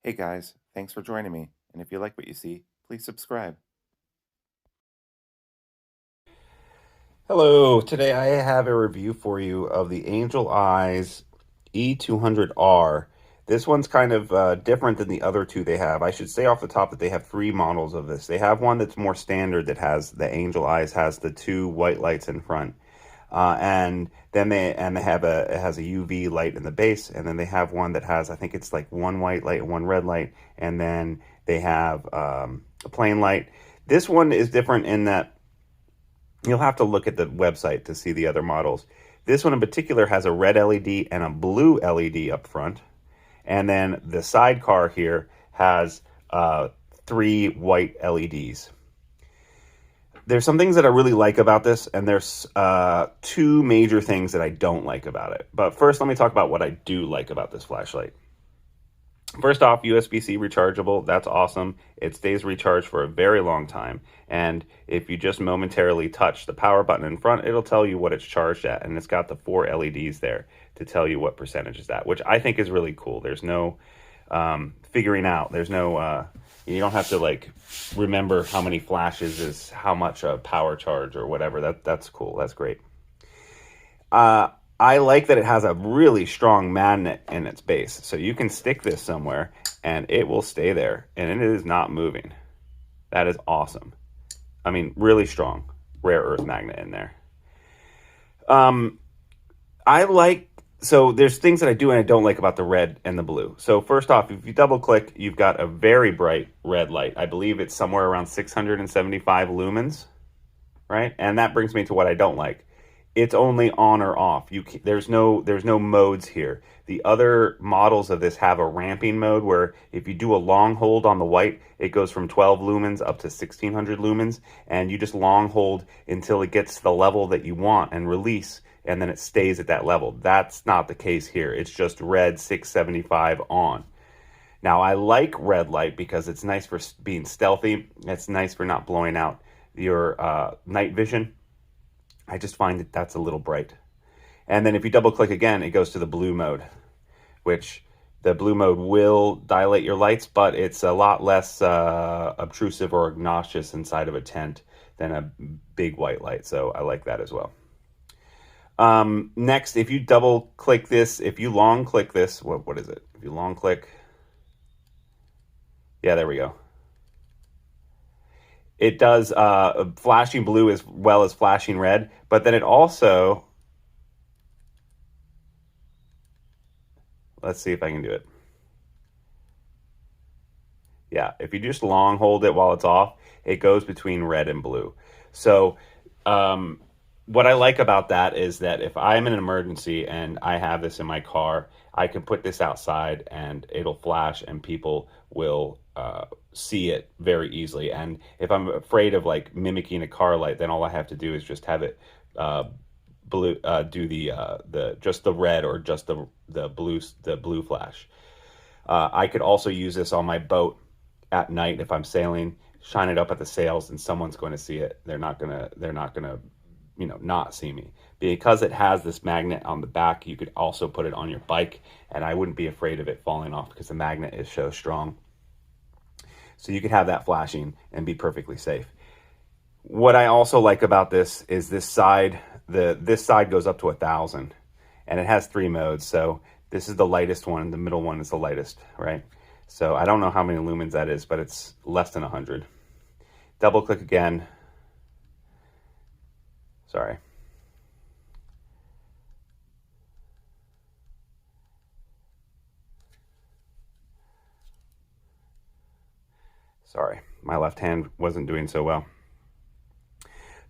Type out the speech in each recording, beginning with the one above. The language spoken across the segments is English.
Hey guys, thanks for joining me, and if you like what you see, please subscribe. Hello, today I have a review for you of the Angel Eyes E200R. This one's kind of different than the other two they have. I should say off the top that they have three models of this. They have one that's more standard that has the Angel Eyes, has the two white lights in front. And then they have it has a UV light in the base, and then they have one that has, I think it's like one white light and one red light, and then they have a plain light. This one is different in that you'll have to look at the website to see the other models. This one in particular has a red LED and a blue LED up front. And then the sidecar here has three white LEDs. There's some things that I really like about this, and there's two major things that I don't like about it. But first, let me talk about what I do like about this flashlight. First off, USB-C rechargeable. That's awesome. It stays recharged for a very long time. And if you just momentarily touch the power button in front, it'll tell you what it's charged at. And it's got the 4 LEDs there to tell you what percentage is that, which I think is really cool. There's no figuring out. There's no, you don't have to like remember how many flashes is how much a power charge or whatever. That's cool. That's great. I like that it has a really strong magnet in its base. So you can stick this somewhere and it will stay there and it is not moving. That is awesome. I mean, really strong rare earth magnet in there. So there's things that I do and I don't like about the red and the blue. So first off, if you double click, you've got a very bright red light. I believe it's somewhere around 675 lumens, right? And that brings me to what I don't like. It's only on or off. There's no modes here. The other models of this have a ramping mode where if you do a long hold on the white, it goes from 12 lumens up to 1600 lumens, and you just long hold until it gets to the level that you want and release, and then it stays at that level. That's not the case here. It's just red 675 on. Now, I like red light because it's nice for being stealthy. It's nice for not blowing out your night vision. I just find that that's a little bright. And then if you double click again, it goes to the blue mode, which the blue mode will dilate your lights, but it's a lot less obtrusive or obnoxious inside of a tent than a big white light. So I like that as well. Next, if you double click this, if you long click this, what is it? If you long click, yeah, there we go. It does flashing blue as well as flashing red, but then it also, let's see if I can do it. Yeah, if you just long hold it while it's off, it goes between red and blue. So what I like about that is that if I'm in an emergency and I have this in my car, I can put this outside and it'll flash and people will see it very easily. And if I'm afraid of like mimicking a car light, then all I have to do is just have it blue, do the just the red or just the blue flash. I could also use this on my boat at night if I'm sailing, shine it up at the sails, and someone's going to see it. They're not gonna not see me. Because it has this magnet on the back, you could also put it on your bike, and I wouldn't be afraid of it falling off because the magnet is so strong. So you could have that flashing and be perfectly safe. What I also like about this is this side. This side goes up to 1,000, and it has 3 modes. So this is the lightest one. The middle one is the lightest, right? So I don't know how many lumens that is, but it's less than 100. Double click again. Sorry. Sorry, my left hand wasn't doing so well.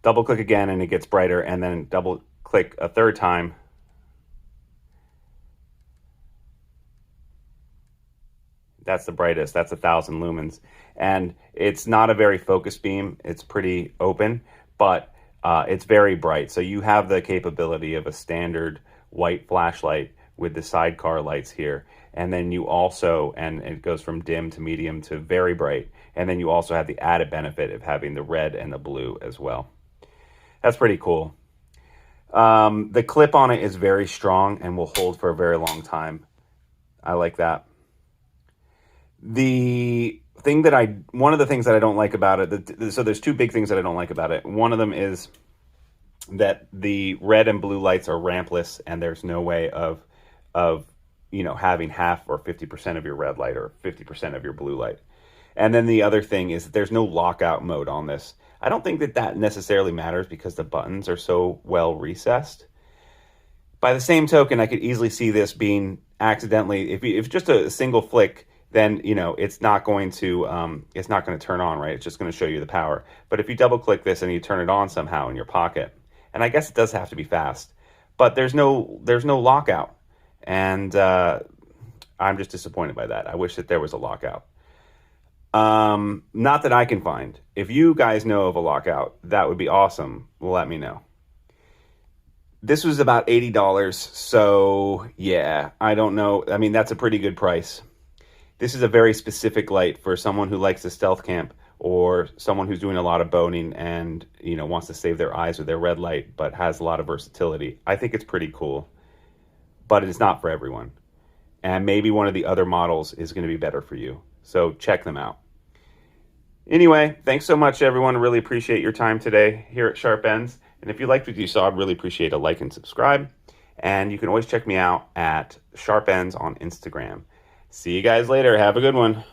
Double click again and it gets brighter, and then double click a third time. That's the brightest. That's 1,000 lumens. And it's not a very focused beam. It's pretty open, but it's very bright. So you have the capability of a standard white flashlight with the sidecar lights here. And then you also, and it goes from dim to medium to very bright. And then you also have the added benefit of having the red and the blue as well. That's pretty cool. The clip on it is very strong and will hold for a very long time. I like that. The thing that one of the things that I don't like about it, so there's two big things that I don't like about it. One of them is that the red and blue lights are rampless, and there's no way of having half or 50% of your red light or 50% of your blue light. And then the other thing is that there's no lockout mode on this. I don't think that necessarily matters because the buttons are so well recessed. By the same token, I could easily see this being accidentally, if just a single flick, then it's not going to turn on, right? It's just going to show you the power. But if you double click this and you turn it on somehow in your pocket, and I guess it does have to be fast, but there's no lockout, and I'm just disappointed by that. I wish that there was a lockout. Not that I can find. If you guys know of a lockout, that would be awesome. Let me know. This was about $80, so yeah, I don't know. I mean, that's a pretty good price. This is a very specific light for someone who likes to stealth camp, or someone who's doing a lot of boning and wants to save their eyes with their red light, but has a lot of versatility. I think it's pretty cool, but it's not for everyone. And maybe one of the other models is going to be better for you. So check them out. Anyway, thanks so much, everyone. Really appreciate your time today here at Sharp Ends. And if you liked what you saw, I'd really appreciate a like and subscribe. And you can always check me out at Sharp Ends on Instagram. See you guys later. Have a good one.